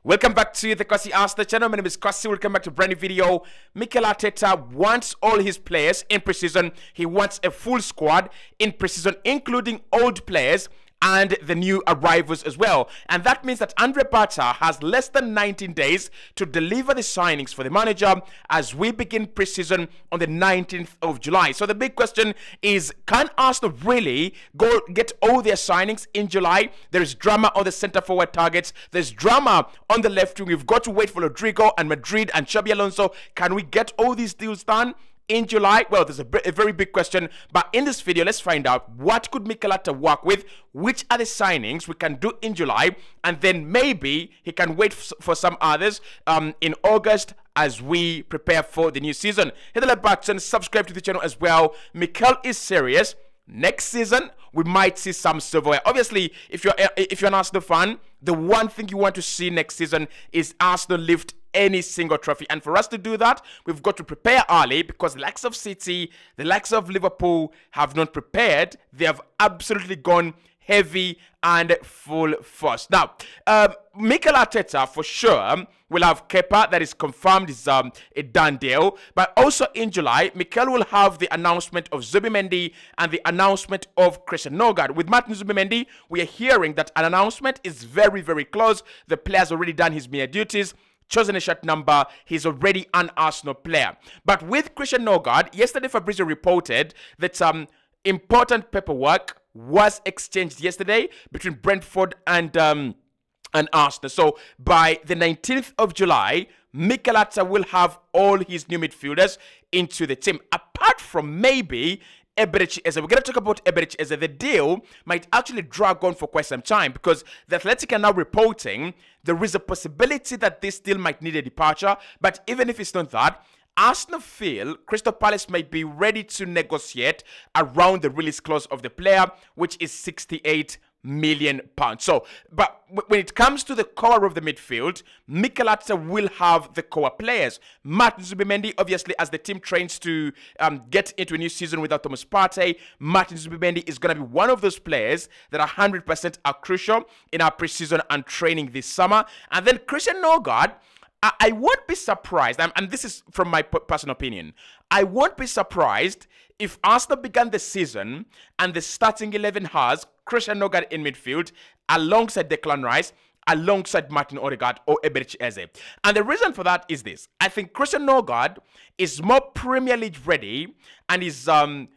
Welcome back to the Cossy Arsenal channel. My name is Cossy. Welcome back to a brand new video. Mikel Arteta wants all his players in pre-season. He wants a full squad in pre-season, including old players and the new arrivals as well. And that means that Andre Bata has less than 19 days to deliver the signings for the manager as we begin pre-season on the 19th of July. So the big question is, can Arsenal really go get all their signings in July? There is drama on the centre forward targets. There's drama on the left wing. We've got to wait for Rodrygo and Madrid and Xabi Alonso. Can we get all these deals done in July? Well, there's a very big question, but in this video, let's find out what could Mikel Arteta work with, which are the signings we can do in July, and then maybe he can wait for some others in August as we prepare for the new season. Hit the like button, subscribe to the channel as well. Mikel is serious. Next season, we might see some silverware. Obviously, if you're an Arsenal fan, the one thing you want to see next season is Arsenal lift any single trophy. And for us to do that, we've got to prepare early, because the likes of City, the likes of Liverpool have not prepared. They have absolutely gone heavy and full force. Now, Mikel Arteta for sure will have Kepa, that is confirmed, is a done deal. But also in July, Mikel will have the announcement of Zubimendi and the announcement of Christian Nogard. With Martin Zubimendi, we are hearing that an announcement is very, very close. The player's already done his mere duties, chosen a shirt number. He's already an Arsenal player. But with Christian Nogard, yesterday Fabrizio reported that important paperwork was exchanged yesterday between Brentford and Arsenal. So by the 19th of July, Mikel Arteta will have all his new midfielders into the team, apart from maybe Gyokerez. We're going to talk about Gyokerez. The deal might actually drag on for quite some time, because the Athletic are now reporting there is a possibility that this deal might need a departure. But even if it's not that, Arsenal feel Crystal Palace might be ready to negotiate around the release clause of the player, which is £68 million. So, but when it comes to the core of the midfield, Mikel Arteta will have the core players. Martin Zubimendi, obviously, as the team trains to get into a new season without Thomas Partey, Martin Zubimendi is going to be one of those players that 100% are crucial in our preseason and training this summer. And then Christian Nogard, I won't be surprised, and this is from my personal opinion, I won't be surprised if Arsenal began the season and the starting 11 has Christian Nogard in midfield alongside Declan Rice, alongside Martin Odegaard or Gyokerez. And the reason for that is this. I think Christian Nogard is more Premier League ready and is, I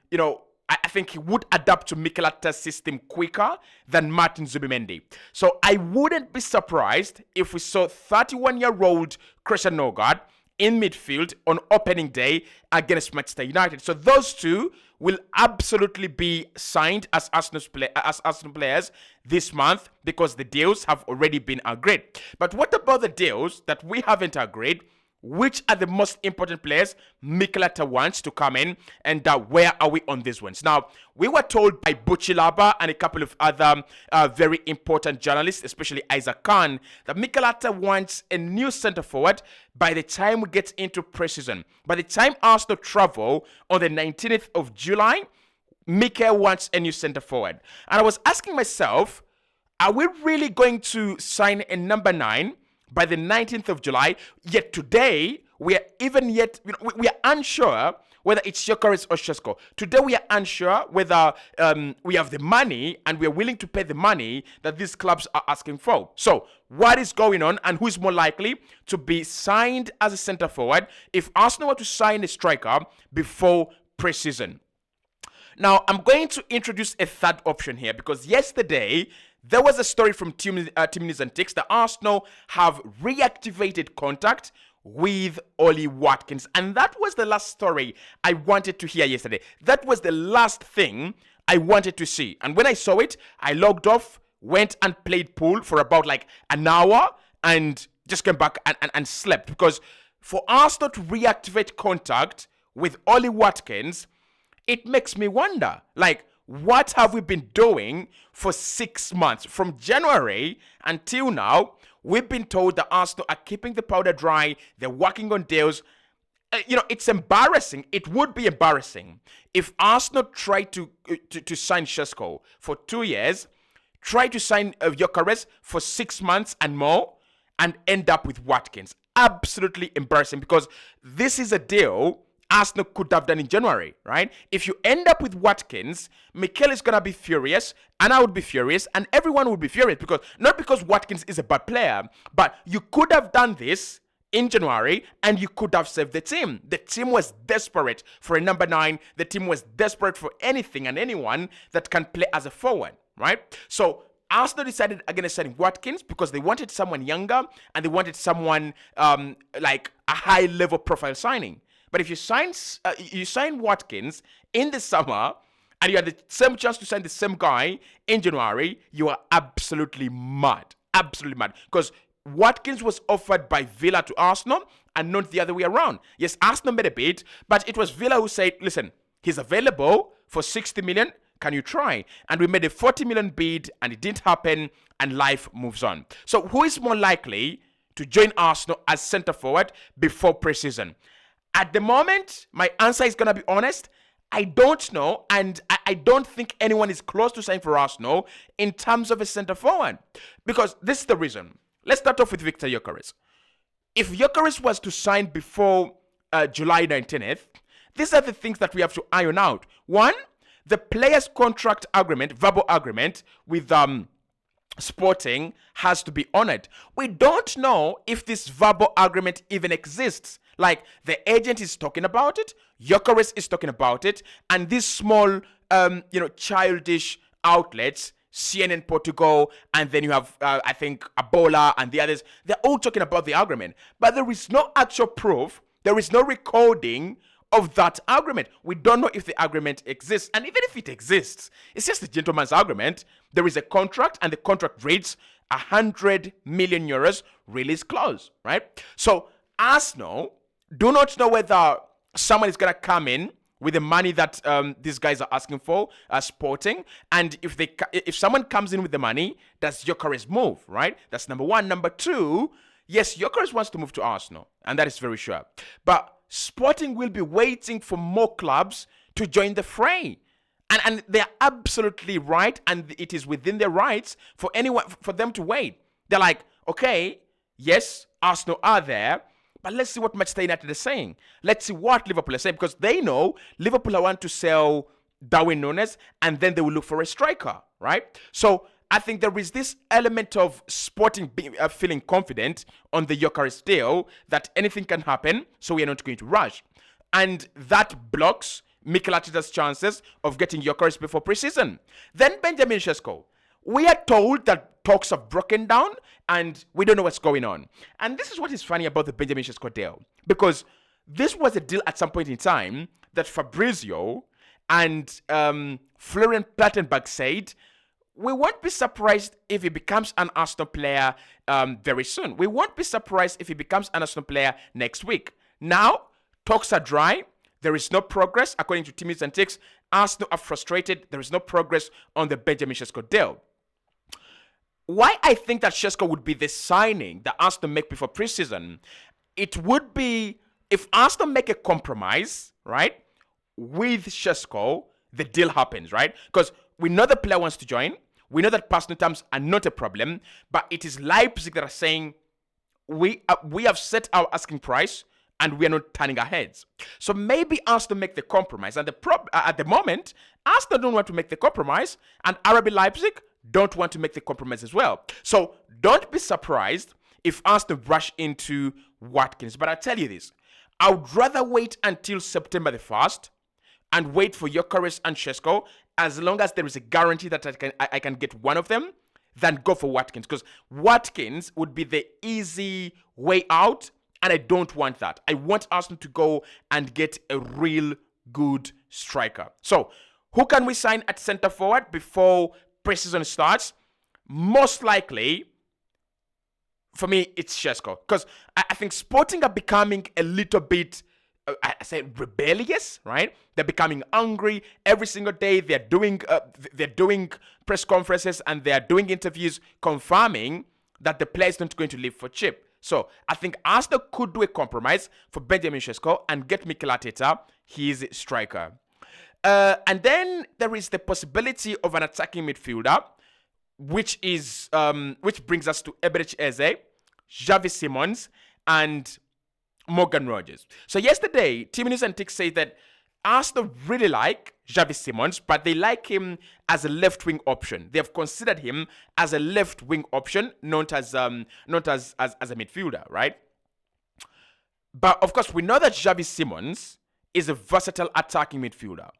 think he would adapt to Mikel Arteta's system quicker than Martin Zubimendi. So I wouldn't be surprised if we saw 31-year-old Christian Nogard in midfield on opening day against Manchester United. So those two will absolutely be signed as Arsenal players this month, because the deals have already been agreed. But what about the deals that we haven't agreed? Which are the most important players Mikel Arteta wants to come in, and where are we on these ones? Now, we were told by Buchilaba and a couple of other very important journalists, especially Isaac Khan, that Mikel Arteta wants a new centre forward by the time we get into pre-season. By the time Arsenal travel on the 19th of July, Mikel wants a new centre forward. And I was asking myself, are we really going to sign a number 9 by the 19th of July? Yet today, we are unsure whether it's Gyokerez or Šeško. Today, we are unsure whether we have the money and we are willing to pay the money that these clubs are asking for. So, what is going on, and who is more likely to be signed as a centre forward if Arsenal were to sign a striker before pre-season? Now, I'm going to introduce a third option here, because yesterday, there was a story from Team News and Ticks that Arsenal have reactivated contact with Ollie Watkins. And that was the last story I wanted to hear yesterday. That was the last thing I wanted to see. And when I saw it, I logged off, went and played pool for about like an hour, and just came back and slept. Because for Arsenal to reactivate contact with Ollie Watkins, it makes me wonder, like, what have we been doing for 6 months? From January until now, we've been told that Arsenal are keeping the powder dry. They're working on deals. It's embarrassing. It would be embarrassing if Arsenal tried to sign Šeško for 2 years, try to sign Gyokerez for 6 months and more, and end up with Watkins. Absolutely embarrassing, because this is a deal Arsenal could have done in January, right? If you end up with Watkins, Mikel is going to be furious, and I would be furious, and everyone would be furious, because not because Watkins is a bad player, but you could have done this in January and you could have saved the team. The team was desperate for a number 9. The team was desperate for anything and anyone that can play as a forward, right? So Arsenal decided against signing Watkins because they wanted someone younger and they wanted someone like a high-level profile signing. But if you sign Watkins in the summer and you had the same chance to sign the same guy in January, you are absolutely mad. Absolutely mad. Because Watkins was offered by Villa to Arsenal and not the other way around. Yes, Arsenal made a bid, but it was Villa who said, listen, he's available for 60 million. Can you try? And we made a 40 million bid and it didn't happen and life moves on. So who is more likely to join Arsenal as centre forward before pre-season? At the moment, my answer is going to be honest. I don't know, and I don't think anyone is close to signing for Arsenal in terms of a centre forward. Because this is the reason. Let's start off with Victor Gyokerez. If Gyokerez was to sign before July 19th, these are the things that we have to iron out. One, the player's contract agreement, verbal agreement with Sporting has to be honored. We don't know if this verbal agreement even exists. Like, the agent is talking about it, Gyokerez is talking about it, and these small, childish outlets, CNN Portugal, and then you have, I think, Abola and the others, they're all talking about the agreement. But there is no actual proof, there is no recording of that agreement. We don't know if the agreement exists. And even if it exists, it's just a gentleman's agreement. There is a contract, and the contract reads 100 million euros release clause, right? So Arsenal do not know whether someone is going to come in with the money that these guys are asking for, Sporting. And if someone comes in with the money, does Gyokerez move, right? That's number one. Number two, yes, Gyokerez wants to move to Arsenal, and that is very sure. But Sporting will be waiting for more clubs to join the fray. And they're absolutely right, and it is within their rights for them to wait. They're like, okay, yes, Arsenal are there, but let's see what Manchester United is saying. Let's see what Liverpool is saying, because they know Liverpool want to sell Darwin Núñez, and then they will look for a striker, right? So I think there is this element of Sporting feeling confident on the Gyokerez deal that anything can happen, so we are not going to rush. And that blocks Mikel Arteta's chances of getting Gyokerez before pre-season. Then Benjamin Sesko. We are told that talks have broken down and we don't know what's going on. And this is what is funny about the Benjamin Sesko deal. Because this was a deal at some point in time that Fabrizio and Florian Plettenberg said, we won't be surprised if he becomes an Arsenal player very soon. We won't be surprised if he becomes an Arsenal player next week. Now, talks are dry. There is no progress. According to Timmy's and Ticks, Arsenal are frustrated. There is no progress on the Benjamin Sesko deal. Why I think that Sesko would be the signing that Arsenal make before preseason, it would be if Arsenal make a compromise, right, with Sesko, the deal happens, right? Because we know the player wants to join. We know that personal terms are not a problem, but it is Leipzig that are saying we have set our asking price and we are not turning our heads. So maybe Arsenal make the compromise, and at the moment, Arsenal don't want to make the compromise, and RB Leipzig don't want to make the compromise as well. So don't be surprised if Arsenal rush into Watkins. But I tell you this, I would rather wait until September the 1st and wait for Gyokerez and Sesko, as long as there is a guarantee that I can get one of them, than go for Watkins. Because Watkins would be the easy way out, and I don't want that. I want Arsenal to go and get a real good striker. So who can we sign at centre forward before preseason starts? Most likely, for me, it's Sesko. Because I think Sporting are becoming a little bit, I say, rebellious, right? They're becoming angry every single day. They're doing press conferences and they're doing interviews confirming that the player is not going to leave for cheap. So I think Arsenal could do a compromise for Benjamin Sesko and get Mikel Arteta his striker. And then there is the possibility of an attacking midfielder, which brings us to Eberechi Eze, Xavi Simons, and Morgan Rogers. So yesterday, Team News and Tick say that Arsenal really like Xavi Simons, but they like him as a left-wing option. They have considered him as a left-wing option, not as a midfielder, right? But of course, we know that Xavi Simons is a versatile attacking midfielder.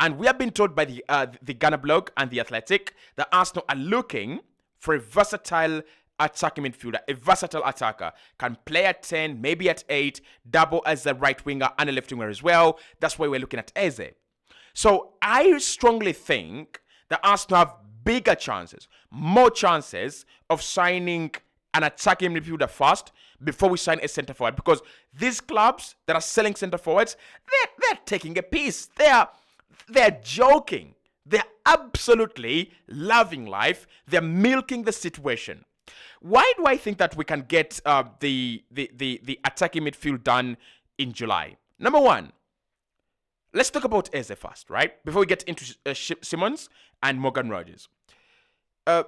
And we have been told by the Ghana blog and the Athletic that Arsenal are looking for a versatile attacking midfielder, a versatile attacker. Can play at 10, maybe at 8, double as a right winger and a left winger as well. That's why we're looking at Eze. So I strongly think that Arsenal have bigger chances, more chances of signing an attacking midfielder first before we sign a centre forward, because these clubs that are selling centre forwards, they're taking a piece. They're joking. They're absolutely loving life. They're milking the situation. Why do I think that we can get the attacking midfield done in July? Number one, let's talk about Eze first, right? Before we get into Simons and Morgan Rogers.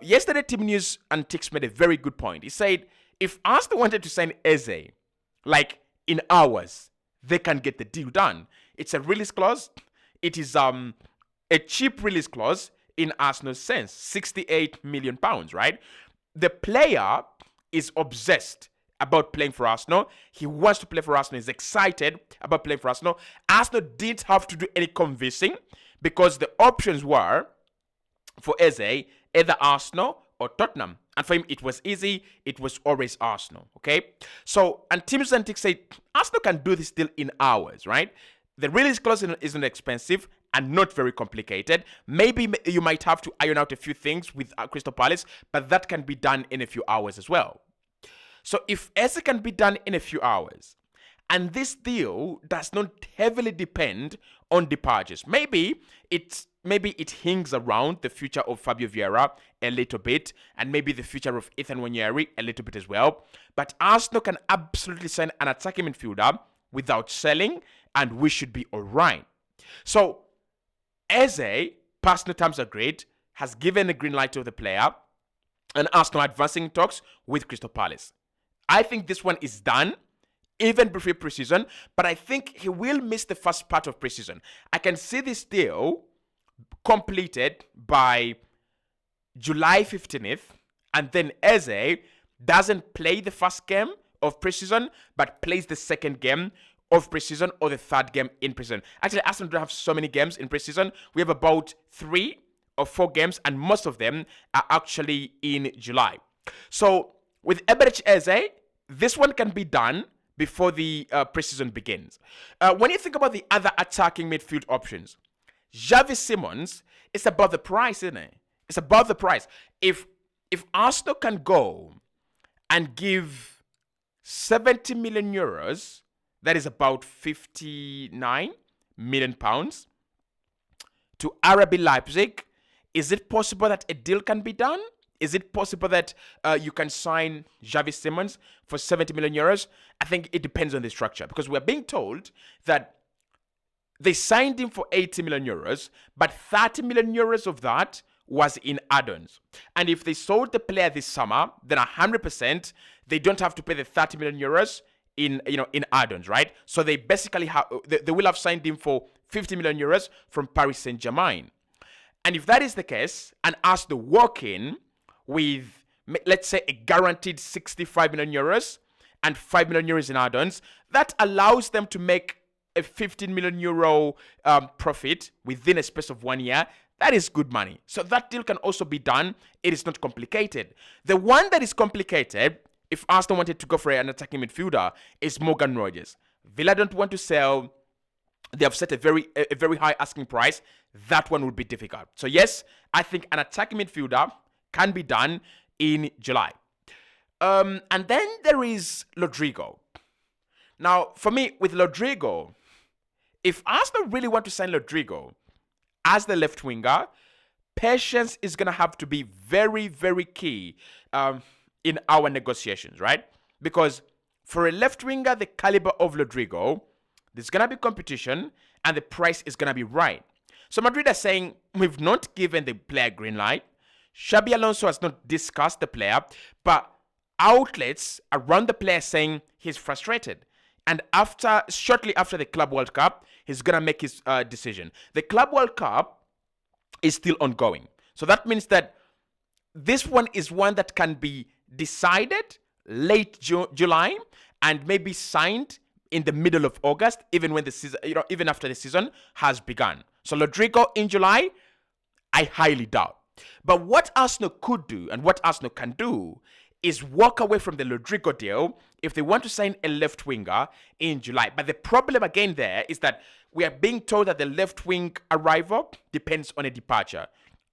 Yesterday, Team News and Tix made a very good point. He said, if Arsenal wanted to sign Eze, like in hours, they can get the deal done. It's a release clause. It is a cheap release clause in Arsenal's sense, £68 million, right? The player is obsessed about playing for Arsenal. He wants to play for Arsenal. He's excited about playing for Arsenal. Arsenal didn't have to do any convincing because the options were for Eze, either Arsenal or Tottenham. And for him, it was easy. It was always Arsenal, okay? So, and Team Zentic said, Arsenal can do this deal in hours, right? The release clause isn't expensive and not very complicated. Maybe you might have to iron out a few things with Crystal Palace, but that can be done in a few hours as well. So if Eze can be done in a few hours, and this deal does not heavily depend on departures, maybe it hangs around the future of Fabio Vieira a little bit, and maybe the future of Ethan Nwaneri a little bit as well. But Arsenal can absolutely sign an attacking midfielder without selling, and we should be all right. So Eze, personal terms agreed, has given a green light to the player, and Arsenal advancing talks with Crystal Palace. I think this one is done, even before pre-season, but I think he will miss the first part of pre-season. I can see this deal completed by July 15th, and then Eze doesn't play the first game of pre-season, but plays the second game of pre-season or the third game in pre-season. Actually, Arsenal don't have so many games in pre-season. We have about 3 or 4 games, and most of them are actually in July. So with Eberechi Eze, this one can be done before the pre-season begins. When you think about the other attacking midfield options, Xavi Simons, it's about the price, isn't it? It's about the price. If Arsenal can go and give 70 million euros, that is about 59 million pounds, to RB Leipzig, is it possible that a deal can be done? Is it possible that you can sign Xavi Simons for 70 million euros? I think it depends on the structure, because we're being told that they signed him for 80 million euros, but 30 million euros of that was in add-ons. And if they sold the player this summer, then 100% they don't have to pay the 30 million euros in add-ons, right? So they basically they will have signed him for 50 million euros from Paris Saint-Germain. And if that is the case, and Arsenal walk in with, let's say, a guaranteed 65 million euros and 5 million euros in add-ons, that allows them to make a 15 million euro profit within a space of 1 year. That is good money. So that deal can also be done. It is not complicated. The one that is complicated, if Arsenal wanted to go for an attacking midfielder, is Morgan Rogers. Villa don't want to sell. They have set a very high asking price. That one would be difficult. So yes, I think an attacking midfielder can be done in July. And then there is Rodrygo. Now, for me, with Rodrygo, if Arsenal really want to sign Rodrygo as the left winger, patience is going to have to be very, very key in our negotiations, right? Because for a left winger, the caliber of Rodrygo, there's going to be competition and the price is going to be right. So Madrid are saying, we've not given the player green light. Xabi Alonso has not discussed the player, but outlets around the player saying he's frustrated. And shortly after the Club World Cup, he's going to make his decision. The Club World Cup is still ongoing. So that means that this one is one that can be decided late July and maybe signed in the middle of August, even when the season, even after the season has begun. So Rodrygo in July, I highly doubt. But what Arsenal could do and what Arsenal can do is walk away from the Rodrygo deal if they want to sign a left winger in July. But the problem again there is that we are being told that the left wing arrival depends on a departure.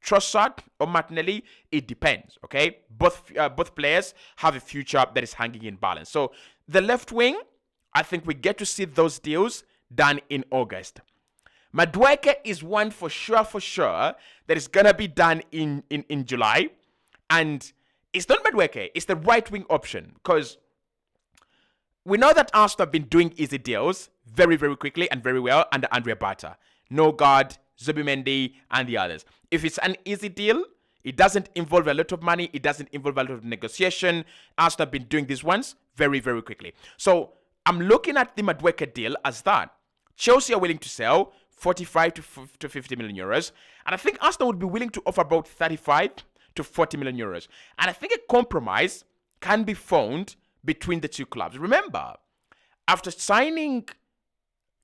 Trossard or Martinelli, it depends, okay? Both players have a future that is hanging in balance. So the left wing, I think we get to see those deals done in August. Madueke is one for sure that is going to be done in July. And it's not Madueke, it's the right wing option, because we know that Arsenal have been doing easy deals very, very quickly and very well under Andrea Bata. Nogard, Zubimendi, and the others. If it's an easy deal, it doesn't involve a lot of money, it doesn't involve a lot of negotiation. Arsenal have been doing these ones very, very quickly. So I'm looking at the Madueke deal as that. Chelsea are willing to sell 45 to 50 million euros. And I think Arsenal would be willing to offer about 35 to 40 million euros. And I think a compromise can be found between the two clubs. Remember, after signing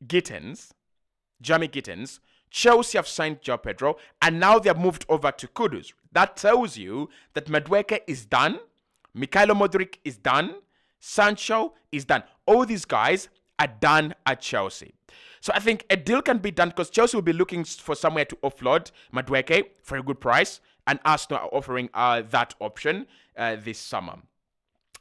Jamie Gittens, Chelsea have signed João Pedro, and now they have moved over to Kudus. That tells you that Madueke is done, Mikhailo Modric is done, Sancho is done. All these guys are done at Chelsea. So I think a deal can be done because Chelsea will be looking for somewhere to offload Madueke for a good price, and Arsenal are offering that option this summer.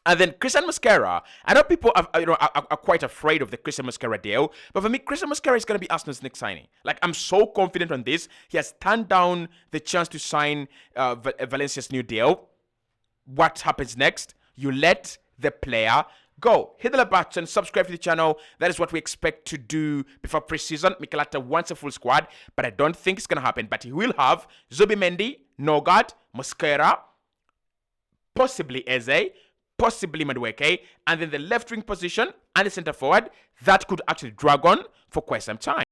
And then Christian Mosquera. I know people are quite afraid of the Christian Mosquera deal, but for me, Christian Mosquera is going to be Arsenal's next signing. Like, I'm so confident on this. He has turned down the chance to sign Valencia's new deal. What happens next? You let the player go. Hit the like button, subscribe to the channel. That is what we expect to do before preseason. Mikel Arteta wants a full squad, but I don't think it's going to happen. But he will have Zubimendi, Nogard, Mosquera, possibly Eze, possibly Madueke, and then the left wing position and the center forward that could actually drag on for quite some time.